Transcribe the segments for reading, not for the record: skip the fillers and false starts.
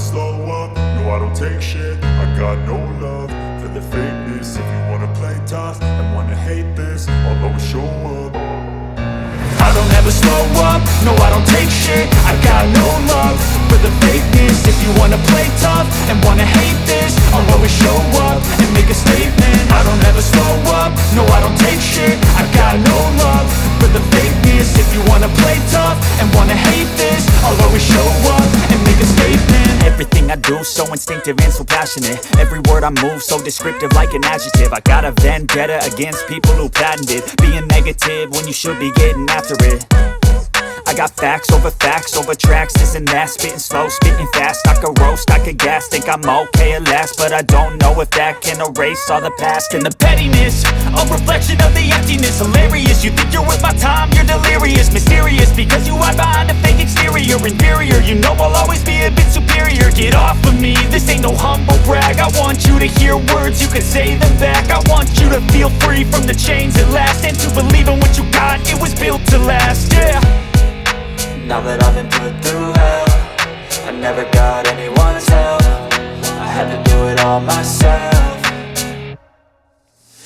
slow up, no I don't take shit. I got no love for the fakeness. If you wanna play tough and wanna hate this, I'll always show up. I don't ever slow up, no I don't take shit. I got no love for the fakeness. If you wanna play tough and wanna hate this, I'll always show up and make a statement. I don't ever slow up, no I don't take shit. I got no love for the fakeness. If you wanna play tough and wanna hate this, I'll always show up and make a statement. Everything I do so instinctive and so passionate. Every word I move so descriptive like an adjective. I got a vendetta against people who patented being negative when you should be getting after it. I got facts over tracks, this and that. Spitting slow, spitting fast. I could roast, I could gas. Think I'm okay at last, but I don't know if that can erase all the past. And the pettiness, a reflection of the emptiness. Hilarious, you think you're worth my time, you're delirious. Mysterious, because you hide behind a fake exterior. Inferior, you know I'll always be a bit superior. Get off of me, this ain't no humble brag. I want you to hear words, you can say them back. I want you to feel free from the chains at last, and to believe in what you got, it was built to last, yeah. Now that I've been put through hell, I never got anyone's help. I had to do it all myself.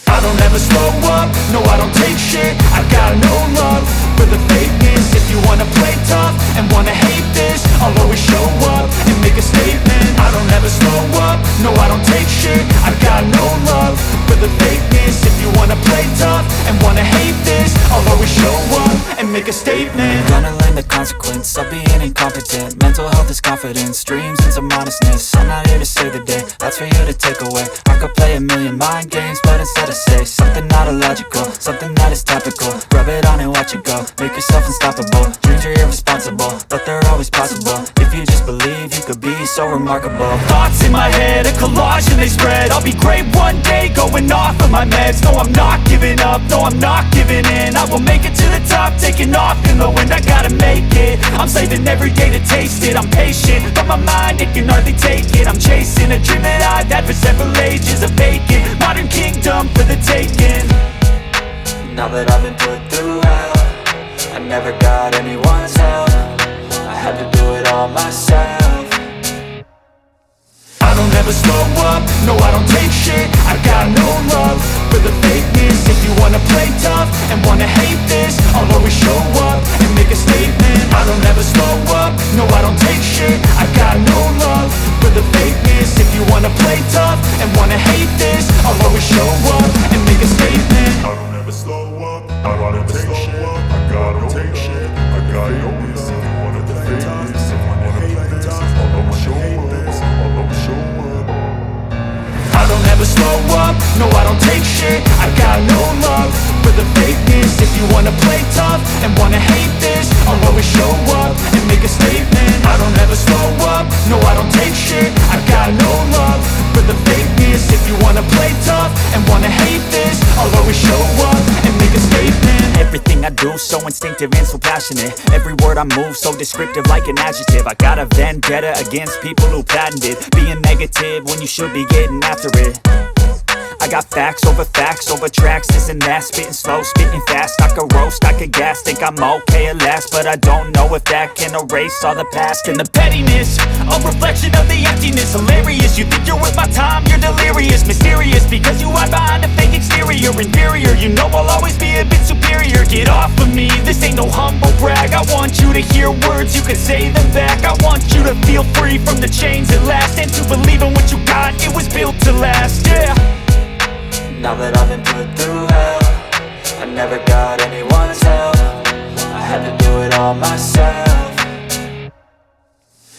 I don't ever slow up, no I don't take shit. I got no love for the fakeness. If you wanna play tough and wanna hate this, I'll always show up and make a statement. I don't ever slow up, no I don't take shit. I got no love for the fakeness. If you wanna play tough and wanna hate this, I'll always show up and make a statement. Gonna learn the consequence of being incompetent. Mental health is confidence, dreams and some honestness. I'm not here to save the day, that's for you to take away. I could play a million mind games, but instead I say something not illogical, something that is topical. Rub it on and watch it go, make yourself unstoppable. Dreams are irresponsible, but they're always possible. If you just believe, you could be so remarkable. Thoughts in my head, a collage and they spread. I'll be great one day, going off of my meds. No I'm not giving up, no I'm not giving in. I will make it to the top, taking off in the wind. I gotta make it, I'm saving every day to taste it. I'm patient, but my mind, it can hardly take it. I'm chasing a dream that I've had for several ages. A vacant, modern kingdom for the taking. Now that I've been put through hell, I never got anyone's help. I had to do it all myself. I don't ever slow up, no I don't take shit. I got no love for the fakeness. If you wanna play tough and wanna hate this, I'll always show up and make a statement. I don't ever slow up, no I don't take shit. I got no love for the fakeness. If you wanna play tough and wanna hate this, I'll always show up and make a statement. I don't ever slow up, I don't ever take shit. I gotta take shit, I got no love. If you wanna play tough, if you wanna hate this, I'll always show up, I'll always show up. I don't ever slow up, no I don't take shit. I got no love for the fakeness. If you wanna play tough and wanna hate this, I'll always show up and make a statement. I don't ever slow up, no I don't take shit. I got no love for the fakeness. If you wanna play tough and wanna hate this, I'll always show up and make a statement. Everything I do so instinctive and so passionate. Every word I move so descriptive like an adjective. I got a vendetta against people who patented being negative when you should be getting after it. I got facts over tracks, this and that. Spitting slow, spitting fast. I could roast, I could gas. Think I'm okay at last, but I don't know if that can erase all the past. And the pettiness, a reflection of the emptiness. Hilarious, you think you're worth my time, you're delirious. Mysterious, because you hide behind a fake exterior. Inferior, you know I'll always be a bit superior. Get off of me, this ain't no humble brag. I want you to hear words, you can say them back. I want you to feel free from the chains at last, and to believe in what you got, it was built to last, yeah. Now that I've been put through hell, I never got anyone's help. I had to do it all myself.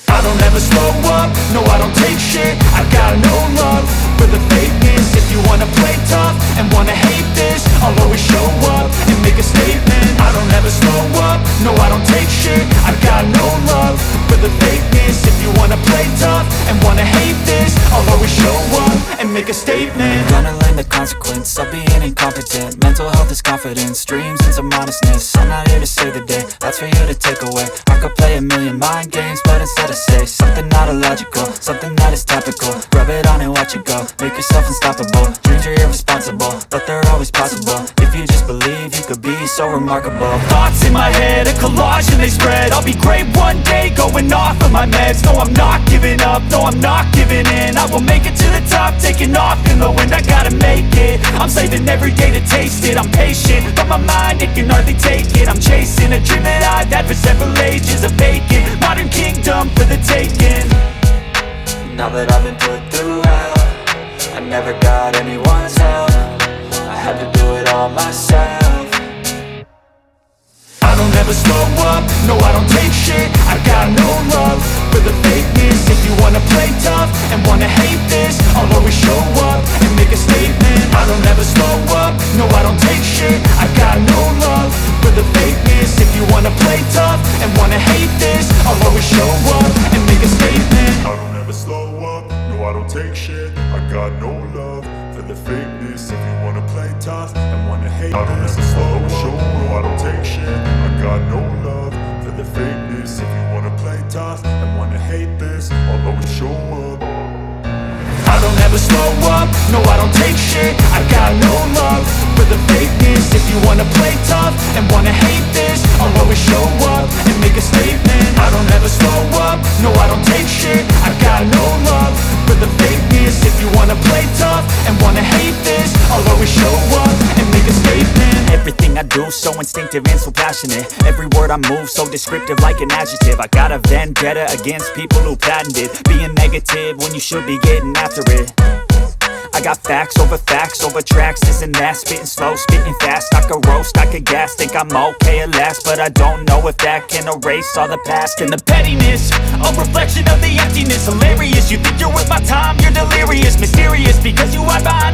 I don't ever slow up, no I don't take shit. I got no love for the fakeness. If you wanna play tough and wanna hate this, I'll always show up and make a statement. I don't ever slow up, no I don't take shit. I got no love for the fakeness. If you wanna play tough and wanna hate this, I'll always show up and make a statement. Gonna learn the consequence of being incompetent. Mental health is confidence, dreams and some honestness. I'm not here to save the day, that's for you to take away. I could play a million mind games, but instead I say something not illogical, something that is topical. Rub it on and watch it go, make yourself unstoppable. Dreams are irresponsible, but they're always possible. If you just believe, you could be so remarkable. Thoughts in my head, a collage and they spread. I'll be great one day, going off of my meds. No, I'm not giving up, no, I'm not giving in. I will make it to the top, taking off in the wind. I gotta make it, I'm saving every day to taste it. I'm patient, but my mind, it can hardly take it. I'm chasing a dream that I've had for several ages. A vacant, modern kingdom for the taking. Now that I've been put through hell, I never got anyone's help. I had to do it all myself. I don't ever slow up, no I don't take shit. I got no love for the fakeness. If you wanna play tough and wanna hate this, I'll always show up and make a statement. I don't ever slow up, no I don't take shit. I got no love for the fakeness. If you wanna play tough and wanna hate this, I'll always show up and make a statement. I don't ever slow up, no I don't take shit. I got no love for the fakeness. If you wanna play tough and wanna hate, I don't ever slow up, show, no I don't take shit. I got no love for the fakeness. If you wanna play tough and wanna hate this, I'll always show up. I don't ever slow up, no I don't take shit. I got no love for the fakeness. If you wanna play tough and wanna hate this, I'll always show up and make a statement. I don't ever slow up, no I don't take shit. I got no love for the fakeness. If you wanna play tough and wanna hate this, I'll always show up and make a statement. Everything I do so instinctive and so passionate. Every word I move so descriptive like an adjective. I got a vendetta against people who patented being negative when you should be getting after it. I got facts over tracks, this and that. Spitting slow, spitting fast. I could roast, I could gas. Think I'm okay at last, but I don't know if that can erase all the past. And the pettiness, a reflection of the emptiness. Hilarious, you think you're worth my time, you're delirious. Mysterious, because you hide behind a